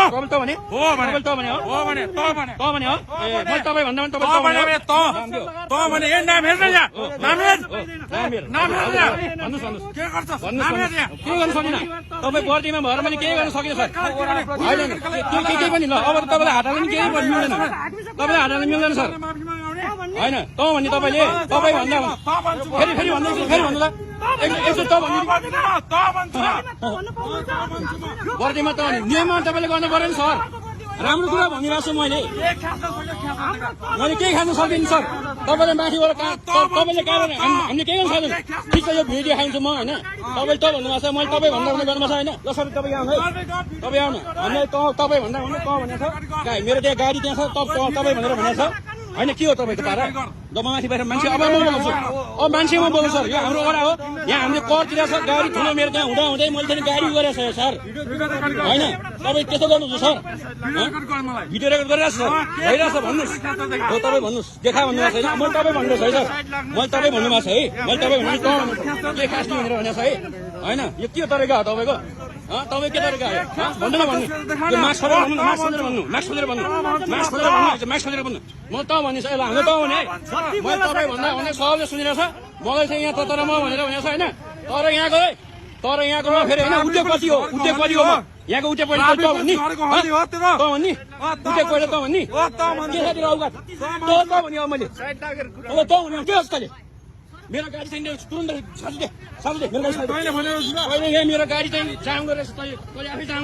तपाईँ त भने हो भने तपाईँ त भने हो हो भने त भने त भने हो ए म तपाईँ भन्दा पनि तपाईँ त भने त भने ए नाम हेर्न यहाँ नाम हेर नाम हेर यहाँ भन्नुहोस् भन्नुहोस् के गर्छस् भन्नुहोस् नाम हेर यहाँ के गर्न सकिनँ तपाईँ बर्दीमा भएर मैले केही गर्न सकिनँ सर होइन केही पनि ल अब त तपाईँलाई हात हाल्नु केही पनि मिल्दैन तपाईँलाई हात हाल्नु मिल्दैन सर होइन त भन्ने तपाईँले तपाईँ भन्दा फेरि फेरि भन्नु फेरि भन्नु ल एकचोटि त भन्नु बर्दीमा त नियममा तपाईँले गर्नु पऱ्यो नि सर राम्रो कुरा भनिरहेको छु मैले केही खानु सक्दिनँ सर तपाईँले माथिबाट तपाईँले कारण हामीले केही गर्नु सक्दैन ठिक छ यो भिडियो देखाइदिन्छु म होइन तपाईँले त भन्नुभएको छ मैले तपाईँ भन्दा भन्ने गर्नुभएको छ होइन ल सर तपाईँ आउनु है तपाईँ आउनु हामीले तपाईँ भन्दा भन्ने त भनेको छ मेरो त्यहाँ गाडी त्यहाँ छ तपाईँ भनेर भनेको छ होइन के हो तपाईँको पारा दबा माथि बाहिर मान्छे अब म बोल्छु अब मान्छे म बोल्छु सर यो हाम्रो वडा हो यहाँ हामीले कर तिरेको छ गाडी ठुलो मेरो त्यहाँ हुँदा हुँदै मैले त्यहाँ गाडी गरेको छ सर होइन तपाईँ त्यसो गर्नुहुन्छ सर भिडियो रेकर्ड गरिरहेको छ सर भइरहेको छ भन्नुहोस् हो तपाईँ भन्नुहोस् देखा भन्नुभएको छैन मैले तपाईँ भन्नुहोस् है सर मैले तपाईँ भन्नुभएको छ है मैले तपाईँ भन्नु के खास भनेर भनेको छ है होइन यो के तरिका हो तपाईँको तपाईँ के तरिका हो भन्दैन भन्नु मास्क खोलेर भन्नु मास्क खोलेर भन्नु मास्क खोलेर भन्नु मास्क खोलेर भन्नु मास्क खोलेर भन्नु म त भनिस् ल हाम्रो त भने है मैले तपाईँ भन्दा भने सबले सुनिरहेको छ मलाई चाहिँ यहाँ तर म भनेर भनेको छ होइन तर यहाँको फेरि होइन उद्योगपति हो उद्योगपति हो म यहाँको उद्योगपति त भन्ने त भन्ने उद्योगपति त भन्ने के साथी रौगात त भन्ने अब मैले अब त भन्ने के होस् तैँले मेरो गाडी चाहिँ तुरन्त साथी दे मेरो गाडी यहाँ मेरो गाडी चाहिँ जाम गरेर तैँले आफै जाम